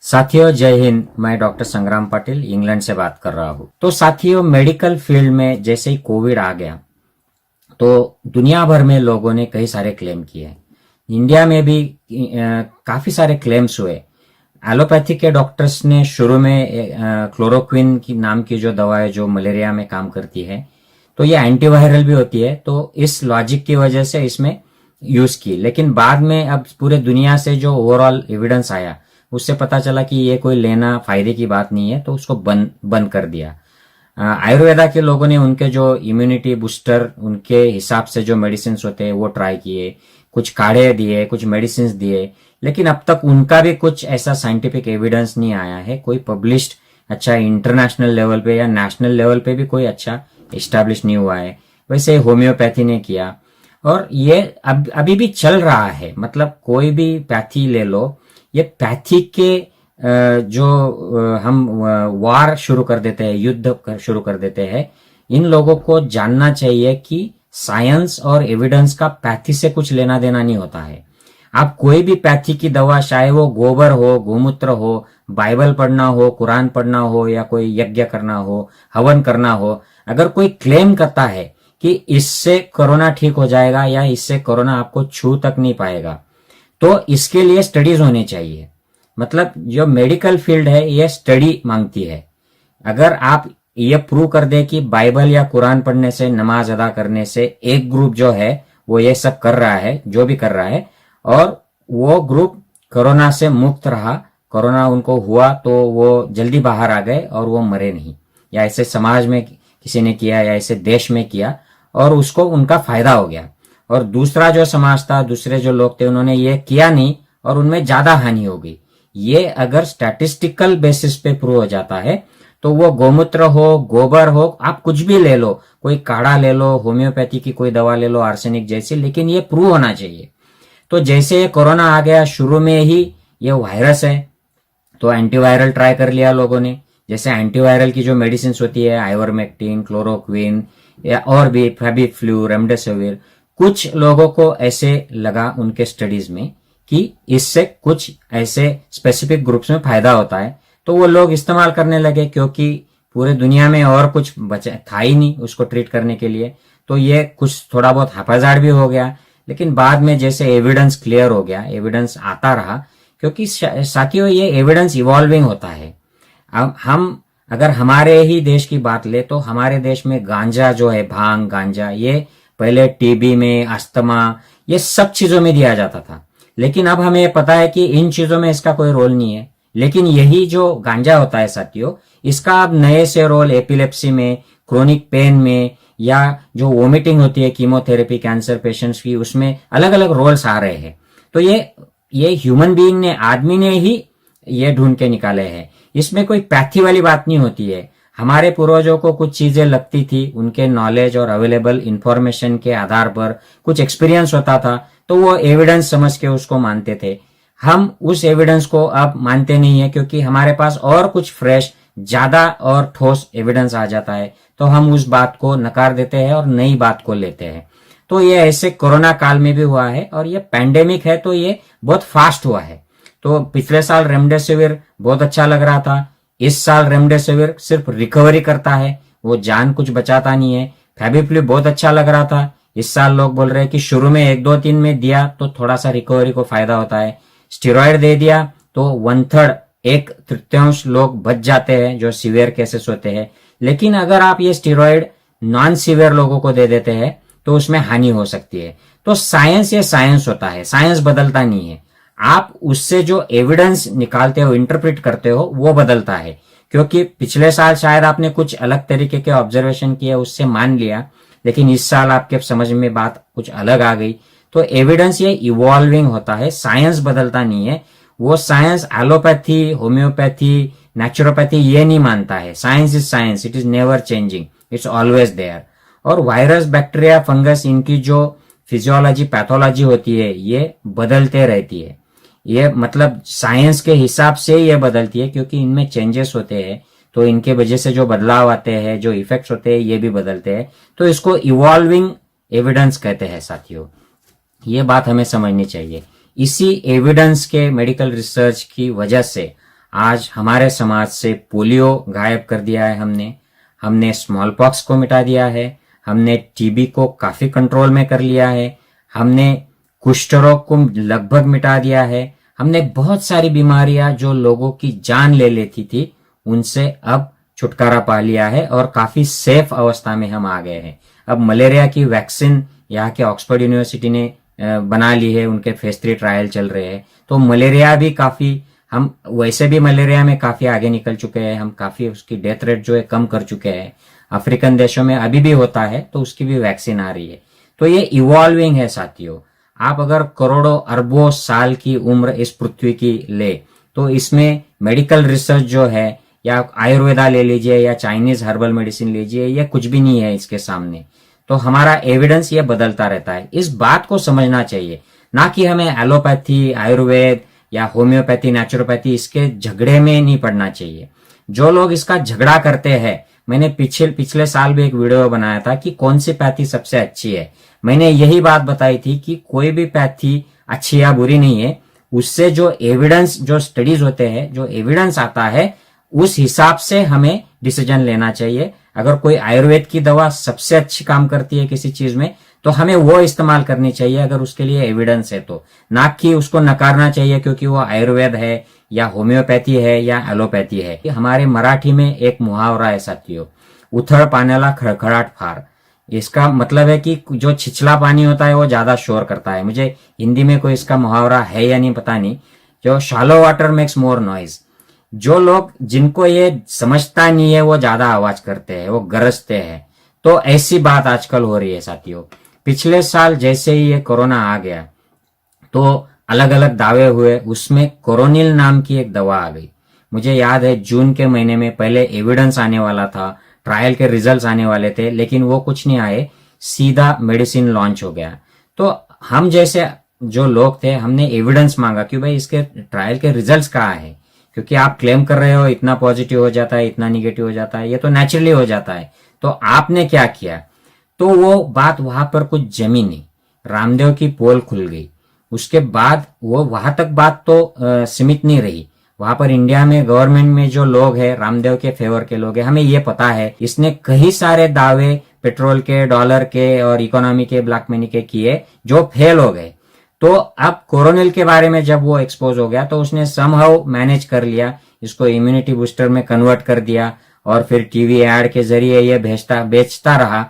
साथियों जय हिंद। मैं डॉक्टर संग्राम पाटिल इंग्लैंड से बात कर रहा हूँ। तो साथियों, मेडिकल फील्ड में जैसे ही कोविड आ गया तो दुनिया भर में लोगों ने कई सारे क्लेम किए। इंडिया में भी काफी सारे क्लेम्स हुए। एलोपैथी के डॉक्टर्स ने शुरू में क्लोरोक्विन की नाम की जो दवा है जो मलेरिया में काम करती है, तो ये एंटीवायरल भी होती है, तो इस लॉजिक की वजह से इसमें यूज की। लेकिन बाद में अब पूरे दुनिया से जो ओवरऑल एविडेंस आया उससे पता चला कि ये कोई लेना फायदे की बात नहीं है, तो उसको बंद कर दिया। आयुर्वेदा के लोगों ने उनके जो इम्यूनिटी बूस्टर उनके हिसाब से जो मेडिसिन होते हैं वो ट्राई किए, कुछ काढ़े दिए, कुछ मेडिसिन दिए, लेकिन अब तक उनका भी कुछ ऐसा साइंटिफिक एविडेंस नहीं आया है। कोई पब्लिश्ड अच्छा इंटरनेशनल लेवल पे या नेशनल लेवल पे भी कोई अच्छा एस्टैब्लिश नहीं हुआ है। वैसे होम्योपैथी ने किया और ये अभी भी चल रहा है। मतलब कोई भी पैथी ले लो, ये पैथी के जो हम वार शुरू कर देते हैं, युद्ध शुरू कर देते हैं, इन लोगों को जानना चाहिए कि साइंस और एविडेंस का पैथी से कुछ लेना देना नहीं होता है। आप कोई भी पैथी की दवा, चाहे वो गोबर हो, गोमूत्र हो, बाइबल पढ़ना हो, कुरान पढ़ना हो, या कोई यज्ञ करना हो, हवन करना हो, अगर कोई क्लेम करता है कि इससे कोरोना ठीक हो जाएगा या इससे कोरोना आपको छू तक नहीं पाएगा, तो इसके लिए स्टडीज होनी चाहिए। मतलब जो मेडिकल फील्ड है ये स्टडी मांगती है। अगर आप ये प्रूव कर दे कि बाइबल या कुरान पढ़ने से, नमाज अदा करने से एक ग्रुप जो है वो ये सब कर रहा है, जो भी कर रहा है, और वो ग्रुप कोरोना से मुक्त रहा, कोरोना उनको हुआ तो वो जल्दी बाहर आ गए और वो मरे नहीं, या ऐसे समाज में किसी ने किया या ऐसे देश में किया और उसको उनका फायदा हो गया, और दूसरा जो समाज था, दूसरे जो लोग थे, उन्होंने ये किया नहीं और उनमें ज्यादा हानि हो गई। ये अगर स्टैटिस्टिकल बेसिस पे प्रूव हो जाता है तो वो गोमूत्र हो, गोबर हो, आप कुछ भी ले लो, कोई काढ़ा ले लो, होम्योपैथी की कोई दवा ले लो, आर्सेनिक जैसी, लेकिन ये प्रूव होना चाहिए। तो जैसे ये कोरोना आ गया, शुरू में ही ये वायरस है तो एंटीवायरल ट्राई कर लिया लोगों ने। जैसे एंटीवायरल की जो मेडिसिन होती है, आइवरमेक्टिन, क्लोरोक्विन या और भी फेबिफ्लू, रेमडेसिविर, कुछ लोगों को ऐसे लगा उनके स्टडीज में कि इससे कुछ ऐसे स्पेसिफिक ग्रुप्स में फायदा होता है, तो वो लोग इस्तेमाल करने लगे, क्योंकि पूरे दुनिया में और कुछ बचा था ही नहीं उसको ट्रीट करने के लिए। तो ये कुछ थोड़ा बहुत हापाजाड़ भी हो गया, लेकिन बाद में जैसे एविडेंस क्लियर हो गया, एविडेंस आता रहा, क्योंकि साथियों ये एविडेंस इवॉल्विंग होता है। अब हम अगर हमारे ही देश की बात ले तो हमारे देश में गांजा जो है, भांग गांजा, ये पहले टीबी में, अस्थमा, ये सब चीजों में दिया जाता था, लेकिन अब हमें पता है कि इन चीजों में इसका कोई रोल नहीं है। लेकिन यही जो गांजा होता है साथियों, इसका अब नए से रोल एपिलेप्सी में, क्रोनिक पेन में, या जो वोमिटिंग होती है कीमोथेरेपी कैंसर पेशेंट्स की, उसमें अलग अलग रोल्स आ रहे हैं। तो ये ह्यूमन बीइंग ने, आदमी ने ही ये ढूंढ के निकाले हैं। इसमें कोई पैथी वाली बात नहीं होती है। हमारे पूर्वजों को कुछ चीजें लगती थी, उनके नॉलेज और अवेलेबल इंफॉर्मेशन के आधार पर कुछ एक्सपीरियंस होता था, तो वो एविडेंस समझ के उसको मानते थे। हम उस एविडेंस को अब मानते नहीं है, क्योंकि हमारे पास और कुछ फ्रेश, ज्यादा और ठोस एविडेंस आ जाता है, तो हम उस बात को नकार देते हैं और नई बात को लेते हैं। तो ये ऐसे कोरोना काल में भी हुआ है, और ये पैंडेमिक है तो ये बहुत फास्ट हुआ है। तो पिछले साल रेमडेसिविर बहुत अच्छा लग रहा था, इस साल रेमडेसिविर सिर्फ रिकवरी करता है, वो जान कुछ बचाता नहीं है। फेबिफ्लू बहुत अच्छा लग रहा था, इस साल लोग बोल रहे हैं कि शुरू में 1-2-3 में दिया तो थोड़ा सा रिकवरी को फायदा होता है। स्टेरॉयड दे दिया तो 1/3, 1/3 लोग बच जाते हैं जो सीवियर केसेस होते हैं। लेकिन अगर आप ये स्टेरॉयड नॉन सीवियर लोगों को दे देते हैं तो उसमें हानि हो सकती है। तो साइंस ये साइंस होता है, साइंस बदलता नहीं है। आप उससे जो एविडेंस निकालते हो, इंटरप्रेट करते हो, वो बदलता है। क्योंकि पिछले साल शायद आपने कुछ अलग तरीके के ऑब्जर्वेशन किए, उससे मान लिया, लेकिन इस साल आपके समझ में बात कुछ अलग आ गई। तो एविडेंस ये इवॉल्विंग होता है, साइंस बदलता नहीं है। वो साइंस एलोपैथी, होम्योपैथी, नेचुरोपैथी ये नहीं मानता है। Science is science, it is never changing, it's always there. और वायरस, बैक्टीरिया, फंगस, इनकी जो फिजियोलॉजी, पैथोलॉजी होती है, ये बदलते रहती है। ये मतलब साइंस के हिसाब से ये बदलती है, क्योंकि इनमें चेंजेस होते हैं, तो इनके वजह से जो बदलाव आते हैं, जो इफेक्ट्स होते हैं, ये भी बदलते हैं। तो इसको इवॉल्विंग एविडेंस कहते हैं साथियों। ये बात हमें समझनी चाहिए। इसी एविडेंस के, मेडिकल रिसर्च की वजह से आज हमारे समाज से पोलियो गायब कर दिया है हमने स्मॉल पॉक्स को मिटा दिया है, हमने टीबी को काफी कंट्रोल में कर लिया है, हमने कुष्ठ रोग को लगभग मिटा दिया है, हमने बहुत सारी बीमारियां जो लोगों की जान ले लेती थी उनसे अब छुटकारा पा लिया है और काफी सेफ अवस्था में हम आ गए हैं। अब मलेरिया की वैक्सीन यहाँ के ऑक्सफोर्ड यूनिवर्सिटी ने बना ली है, उनके फेज 3 ट्रायल चल रहे हैं। तो मलेरिया भी काफी, हम वैसे भी मलेरिया में काफी आगे निकल चुके हैं, हम काफी उसकी डेथ रेट जो है कम कर चुके हैं। अफ्रीकन देशों में अभी भी होता है तो उसकी भी वैक्सीन आ रही है। तो ये इवॉल्विंग है साथियों। आप अगर करोड़ों अरबों साल की उम्र इस पृथ्वी की ले तो इसमें मेडिकल रिसर्च जो है, या आयुर्वेदा ले लीजिए या चाइनीज हर्बल मेडिसिन लीजिए, ये कुछ भी नहीं है इसके सामने। तो हमारा एविडेंस ये बदलता रहता है, इस बात को समझना चाहिए। ना कि हमें एलोपैथी, आयुर्वेद या होम्योपैथी, नेचुरोपैथी इसके झगड़े में नहीं पड़ना चाहिए। जो लोग इसका झगड़ा करते हैं, मैंने पिछले साल भी एक वीडियो बनाया था कि कौन सी पैथी सबसे अच्छी है। मैंने यही बात बताई थी कि कोई भी पैथी अच्छी या बुरी नहीं है, उससे जो एविडेंस, जो स्टडीज होते हैं, जो एविडेंस आता है उस हिसाब से हमें डिसीजन लेना चाहिए। अगर कोई आयुर्वेद की दवा सबसे अच्छी काम करती है किसी चीज में तो हमें वो इस्तेमाल करनी चाहिए अगर उसके लिए एविडेंस है तो, ना कि उसको नकारना चाहिए क्योंकि वो आयुर्वेद है या होम्योपैथी है या एलोपैथी है। हमारे मराठी में एक मुहावरा है साथियों, उथड़ पाण्याला खड़खड़ाट फार। इसका मतलब है कि जो छिछला पानी होता है वो ज्यादा शोर करता है। मुझे हिंदी में कोई इसका मुहावरा है या नहीं पता नहीं। जो शालो वाटर मेक्स मोर नॉइज, जो लोग, जिनको ये समझता नहीं है वो ज्यादा आवाज करते हैं, वो गरजते हैं। तो ऐसी बात आजकल हो रही है साथियों। पिछले साल जैसे ही ये कोरोना आ गया तो अलग अलग दावे हुए, उसमें कोरोनिल नाम की एक दवा आ गई। मुझे याद है जून के महीने में पहले एविडेंस आने वाला था, ट्रायल के रिजल्ट्स आने वाले थे, लेकिन वो कुछ नहीं आए, सीधा मेडिसिन लॉन्च हो गया। तो हम जैसे जो लोग थे, हमने एविडेंस मांगा कि भाई इसके ट्रायल के रिजल्ट्स कहाँ है, क्योंकि आप क्लेम कर रहे हो इतना पॉजिटिव हो जाता है, इतना निगेटिव हो जाता है, ये तो नेचुरली हो जाता है। तो आपने क्या किया? तो वो बात वहां पर कुछ जमी नहीं, रामदेव की पोल खुल गई। उसके बाद वो वहां तक बात तो सीमित नहीं रही। वहां पर इंडिया में गवर्नमेंट में जो लोग हैं, रामदेव के फेवर के लोग हैं, हमें ये पता है इसने कई सारे दावे पेट्रोल के, डॉलर के और इकोनॉमी के, ब्लैक मनी के किए जो फेल हो गए। तो अब कोरोनिल के बारे में जब वो एक्सपोज हो गया तो उसने समहाउ मैनेज कर लिया, इसको इम्यूनिटी बूस्टर में कन्वर्ट कर दिया और फिर टीवी एड के जरिए ये बेचता रहा।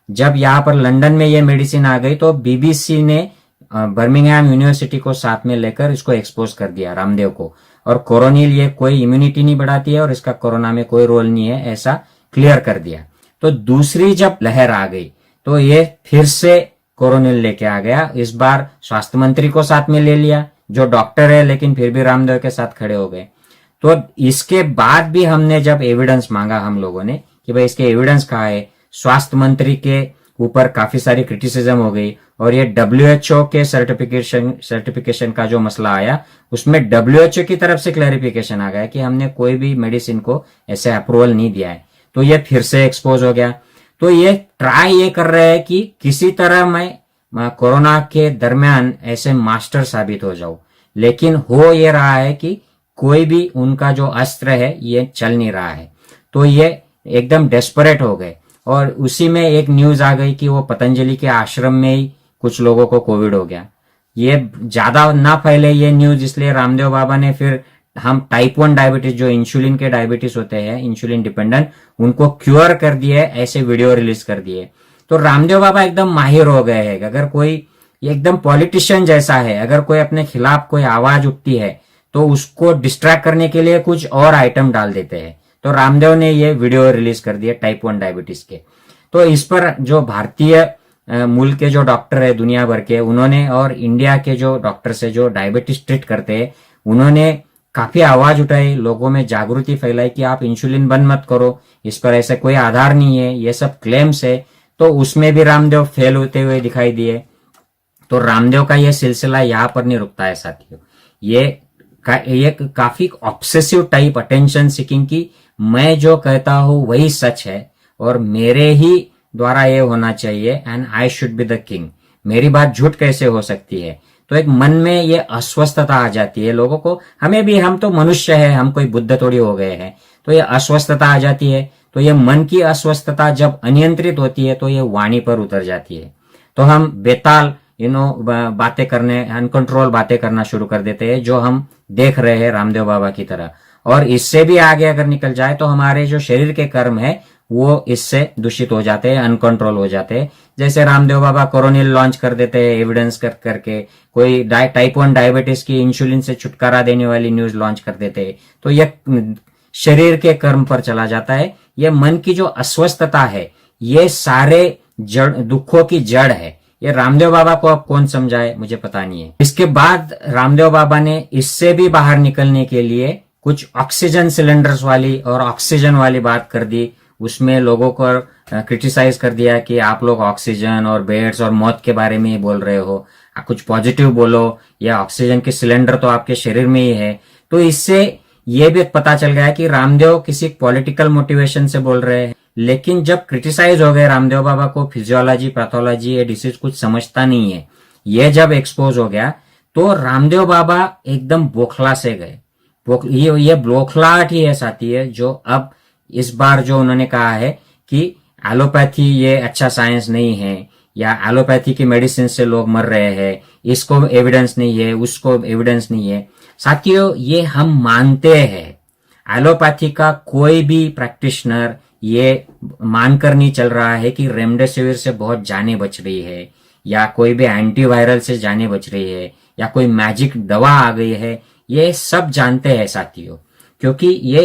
जब यहाँ पर लंदन में ये मेडिसिन आ गई तो बीबीसी ने बर्मिंघम यूनिवर्सिटी को साथ में लेकर इसको एक्सपोज कर दिया रामदेव को, और कोरोनिल ये कोई इम्यूनिटी नहीं बढ़ाती है और इसका कोरोना में कोई रोल नहीं है, ऐसा क्लियर कर दिया। तो दूसरी जब लहर आ गई तो ये फिर से कोरोनिल लेके आ गया। इस बार स्वास्थ्य मंत्री को साथ में ले लिया, जो डॉक्टर है लेकिन फिर भी रामदेव के साथ खड़े हो गए। तो इसके बाद भी हमने जब एविडेंस मांगा हम लोगों ने कि भाई इसके एविडेंस कहाँ है, स्वास्थ्य मंत्री के ऊपर काफी सारी क्रिटिसिज्म हो गई और ये WHO के सर्टिफिकेशन का जो मसला आया उसमें WHO की तरफ से क्लैरिफिकेशन आ गया कि हमने कोई भी मेडिसिन को ऐसे अप्रूवल नहीं दिया है। तो ये फिर से एक्सपोज हो गया। तो ये ट्राई ये कर रहे हैं कि किसी तरह मैं कोरोना के दरमियान ऐसे मास्टर साबित हो जाऊं, लेकिन हो ये रहा है कि कोई भी उनका जो अस्त्र है ये चल नहीं रहा है। तो ये एकदम डेस्परेट हो गए और उसी में एक न्यूज आ गई कि वो पतंजलि के आश्रम में ही कुछ लोगों को कोविड हो गया। ये ज्यादा ना फैले ये न्यूज, इसलिए रामदेव बाबा ने फिर हम टाइप 1 डायबिटीज, जो इंसुलिन के डायबिटीज होते हैं, इंसुलिन डिपेंडेंट, उनको क्योर कर दिए, ऐसे वीडियो रिलीज कर दिए। तो रामदेव बाबा एकदम माहिर हो गए हैं। अगर कोई एकदम पॉलिटिशियन जैसा है, अगर कोई अपने खिलाफ कोई आवाज उठती है तो उसको डिस्ट्रैक्ट करने के लिए कुछ और आइटम डाल देते हैं। तो रामदेव ने ये वीडियो रिलीज कर दिया टाइप 1 डायबिटीज के। तो इस पर जो भारतीय मूल के जो डॉक्टर है दुनिया भर के, उन्होंने, और इंडिया के जो डॉक्टर्स है जो डायबिटीज ट्रीट करते हैं, उन्होंने काफी आवाज उठाई, लोगों में जागृति फैलाई कि आप इंसुलिन बंद मत करो, इस पर ऐसे कोई आधार नहीं है, ये सब क्लेम्स है। तो उसमें भी रामदेव फेल होते हुए दिखाई दिए। तो रामदेव का ये सिलसिला यहाँ पर नहीं रुकता है साथियों। ये काफी ऑब्सेसिव टाइप अटेंशन सीकिंग की, मैं जो कहता हूं वही सच है और मेरे ही द्वारा ये होना चाहिए, and I should be the king. मेरी बात झूठ कैसे हो सकती है? तो एक मन में ये अस्वस्थता आ जाती है लोगों को। हमें भी, हम तो मनुष्य है, हम कोई बुद्ध थोड़ी हो गए हैं, तो ये अस्वस्थता आ जाती है। तो ये मन की अस्वस्थता जब अनियंत्रित होती है तो ये वाणी पर उतर जाती है, तो हम बेताल बातें करने, अनकंट्रोल बातें करना शुरू कर देते हैं, जो हम देख रहे हैं रामदेव बाबा की तरह। और इससे भी आगे अगर निकल जाए तो हमारे जो शरीर के कर्म है वो इससे दूषित हो जाते हैं, अनकंट्रोल हो जाते हैं। जैसे रामदेव बाबा कोरोनिल लॉन्च कर देते हैं एविडेंस करके, कोई टाइप 1 डायबिटीज की इंसुलिन से छुटकारा देने वाली न्यूज लॉन्च कर देते हैं, तो यह शरीर के कर्म पर चला जाता है। यह मन की जो अस्वस्थता है, ये सारे दुखों की जड़ है। ये रामदेव बाबा को अब कौन समझाए, मुझे पता नहीं है। इसके बाद रामदेव बाबा ने इससे भी बाहर निकलने के लिए कुछ ऑक्सीजन सिलेंडर्स वाली और ऑक्सीजन वाली बात कर दी। उसमें लोगों को क्रिटिसाइज कर दिया कि आप लोग ऑक्सीजन और बेड्स और मौत के बारे में ही बोल रहे हो, कुछ पॉजिटिव बोलो, या ऑक्सीजन के सिलेंडर तो आपके शरीर में ही है। तो इससे ये भी पता चल गया कि रामदेव किसी पॉलिटिकल मोटिवेशन से बोल रहे हैं। लेकिन जब क्रिटिसाइज हो गए रामदेव बाबा को, फिजियोलॉजी, पैथोलॉजी, ये डिसीज कुछ समझता नहीं है, ये जब एक्सपोज हो गया तो रामदेव बाबा एकदम बोखला से गए। ये बोखलाहट ही ऐसा आती है जो अब इस बार जो उन्होंने कहा है कि एलोपैथी ये अच्छा साइंस नहीं है, या एलोपैथी की मेडिसिन से लोग मर रहे हैं, इसको एविडेंस नहीं है, उसको एविडेंस नहीं है। साथियों, ये हम मानते हैं। एलोपैथी का कोई भी प्रैक्टिशनर ये मानकर नहीं चल रहा है कि रेमडेसिविर से बहुत जानें बच रही है, या कोई भी एंटीवायरल से जानें बच रही है, या कोई मैजिक दवा आ गई है। ये सब जानते हैं साथियों, क्योंकि ये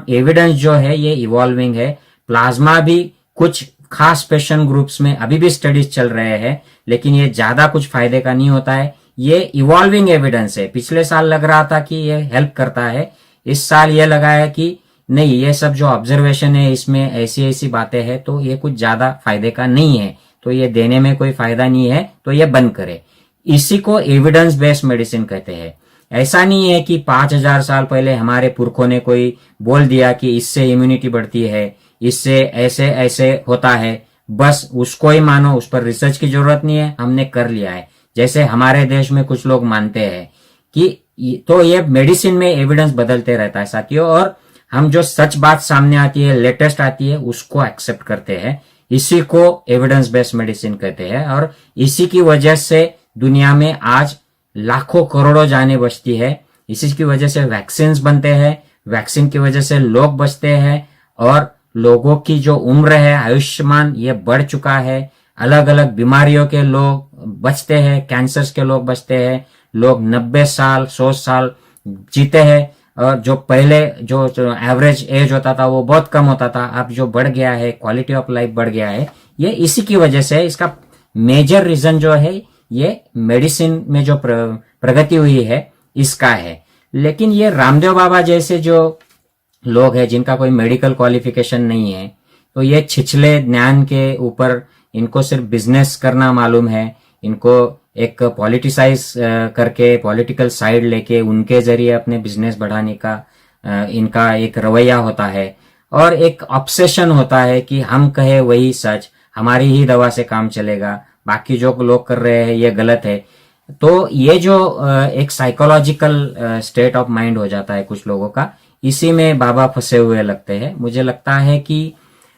एविडेंस जो है ये इवॉल्विंग है। प्लाज्मा भी कुछ खास पेशेंट ग्रुप्स में अभी भी स्टडीज चल रहे हैं, लेकिन ये ज्यादा कुछ फायदे का नहीं होता है। ये इवॉल्विंग एविडेंस है। पिछले साल लग रहा था कि ये हेल्प करता है, इस साल ये लगा है कि नहीं, ये सब जो ऑब्जर्वेशन है इसमें ऐसी ऐसी बातें हैं, तो ये कुछ ज्यादा फायदे का नहीं है, तो ये देने में कोई फायदा नहीं है, तो ये बंद करे। इसी को एविडेंस बेस्ड मेडिसिन कहते हैं। ऐसा नहीं है कि 5000 साल पहले हमारे पुरखों ने कोई बोल दिया कि इससे इम्यूनिटी बढ़ती है, इससे ऐसे ऐसे होता है, बस उसको ही मानो, उस पर रिसर्च की जरूरत नहीं है, हमने कर लिया है, जैसे हमारे देश में कुछ लोग मानते हैं कि। तो ये मेडिसिन में एविडेंस बदलते रहता है साथियों, और हम जो सच बात सामने आती है, लेटेस्ट आती है, उसको एक्सेप्ट करते हैं। इसी को एविडेंस बेस्ड मेडिसिन कहते हैं, और इसी की वजह से दुनिया में आज लाखों करोड़ों जानें बचती है। इसी की वजह से वैक्सीन बनते हैं, वैक्सीन की वजह से लोग बचते हैं, और लोगों की जो उम्र है, आयुष्मान, ये बढ़ चुका है। अलग अलग बीमारियों के लोग बचते हैं, कैंसर के लोग बचते हैं, लोग 90 साल 100 साल जीते हैं। और जो पहले जो एवरेज एज होता था वो बहुत कम होता था, अब जो बढ़ गया है, क्वालिटी ऑफ लाइफ बढ़ गया है, ये इसी की वजह से। इसका मेजर रीजन जो है ये मेडिसिन में जो प्रगति हुई है इसका है। लेकिन ये रामदेव बाबा जैसे जो लोग हैं जिनका कोई मेडिकल क्वालिफिकेशन नहीं है, तो ये छिछले ज्ञान के ऊपर इनको सिर्फ बिजनेस करना मालूम है, इनको एक पॉलिटिसाइज करके पॉलिटिकल साइड लेके उनके जरिए अपने बिजनेस बढ़ाने का इनका एक रवैया होता है, और एक ऑब्सेशन होता है कि हम कहे वही सच, हमारी ही दवा से काम चलेगा, बाकी जो लोग कर रहे हैं ये गलत है। तो ये जो एक साइकोलॉजिकल स्टेट ऑफ माइंड हो जाता है कुछ लोगों का, इसी में बाबा फंसे हुए लगते हैं। मुझे लगता है कि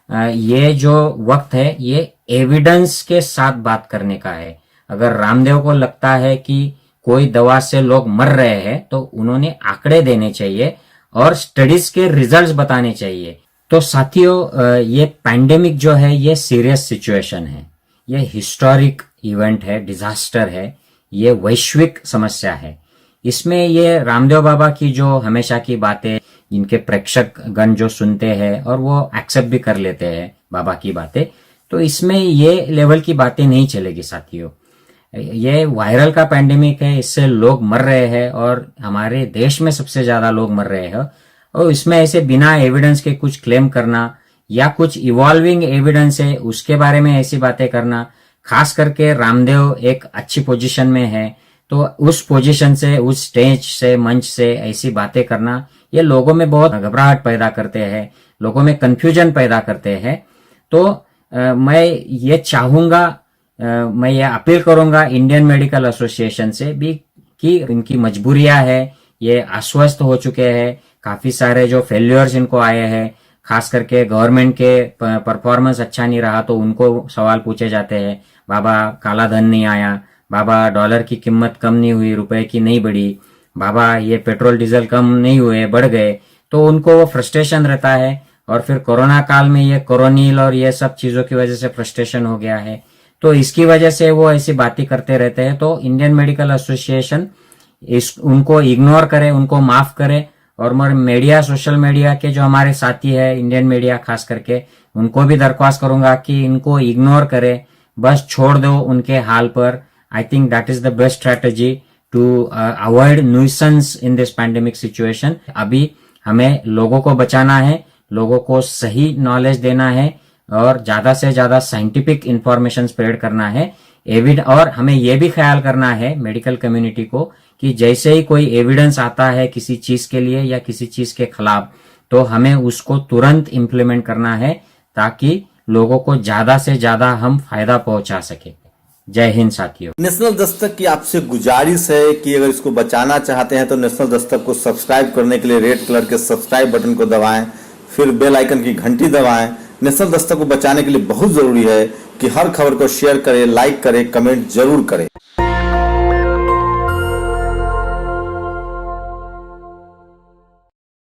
ये जो वक्त है ये एविडेंस के साथ बात करने का है। अगर रामदेव को लगता है कि कोई दवा से लोग मर रहे हैं, तो उन्होंने आंकड़े देने चाहिए और स्टडीज के रिजल्ट्स बताने चाहिए। तो साथियों, ये पैंडेमिक जो है ये सीरियस सिचुएशन है, ये हिस्टोरिक इवेंट है, डिजास्टर है, ये वैश्विक समस्या है। इसमें ये रामदेव बाबा की जो हमेशा की बातें इनके प्रेक्षक गण जो सुनते हैं और वो एक्सेप्ट भी कर लेते हैं बाबा की बातें, तो इसमें ये लेवल की बातें नहीं चलेगी साथियों। ये वायरल का पैंडेमिक है, इससे लोग मर रहे हैं और हमारे देश में सबसे ज्यादा लोग मर रहे हैं, और इसमें ऐसे बिना एविडेंस के कुछ क्लेम करना या कुछ इवॉल्विंग एविडेंस है उसके बारे में ऐसी बातें करना, खास करके रामदेव एक अच्छी पोजीशन में है, तो उस पोजीशन से, उस स्टेज से, मंच से ऐसी बातें करना, ये लोगों में बहुत घबराहट पैदा करते हैं, लोगों में कंफ्यूजन पैदा करते हैं। तो मैं ये चाहूंगा मैं ये अपील करूंगा इंडियन मेडिकल एसोसिएशन से भी कि इनकी मजबूरियां है, ये अस्वस्थ हो चुके हैं, काफी सारे जो फेल्यूर्स इनको आए हैं, खास करके गवर्नमेंट के परफॉर्मेंस अच्छा नहीं रहा तो उनको सवाल पूछे जाते हैं, बाबा काला धन नहीं आया, बाबा डॉलर की कीमत कम नहीं हुई, रुपए की नहीं बढ़ी, बाबा ये पेट्रोल डीजल कम नहीं हुए बढ़ गए, तो उनको वो फ्रस्ट्रेशन रहता है। और फिर कोरोना काल में ये कोरोनिल और ये सब चीजों की वजह से फ्रस्ट्रेशन हो गया है, तो इसकी वजह से वो ऐसी बातें करते रहते हैं। तो इंडियन मेडिकल एसोसिएशन उनको इग्नोर करे, उनको माफ करे, और मीडिया, सोशल मीडिया के जो हमारे साथी है, इंडियन मीडिया खास करके, उनको भी दरख्वास्त करूंगा कि इनको इग्नोर करे, बस छोड़ दो उनके हाल पर। I think that is the best strategy to avoid nuisance in this pandemic situation. अभी हमें लोगों को बचाना है, लोगों को सही नॉलेज देना है और ज्यादा से ज्यादा साइंटिफिक इंफॉर्मेशन स्प्रेड करना है। और हमें यह भी ख्याल करना है मेडिकल कम्युनिटी को कि जैसे ही कोई एविडेंस आता है किसी चीज के लिए या किसी चीज के खिलाफ, तो हमें उसको तुरंत इम्प्लीमेंट करना है ताकि लोगों को ज्यादा से ज्यादा हम फायदा पहुंचा सके। जय हिंद साथियों। नेशनल दस्तक की आपसे गुजारिश है कि अगर इसको बचाना चाहते हैं तो नेशनल दस्तक को सब्सक्राइब करने के लिए रेड कलर के सब्सक्राइब बटन को दबाएं, फिर बेल आइकन की घंटी दबाएं। नेशनल दस्तक को बचाने के लिए बहुत जरूरी है कि हर खबर को शेयर करें, लाइक करें, कमेंट जरूर करें।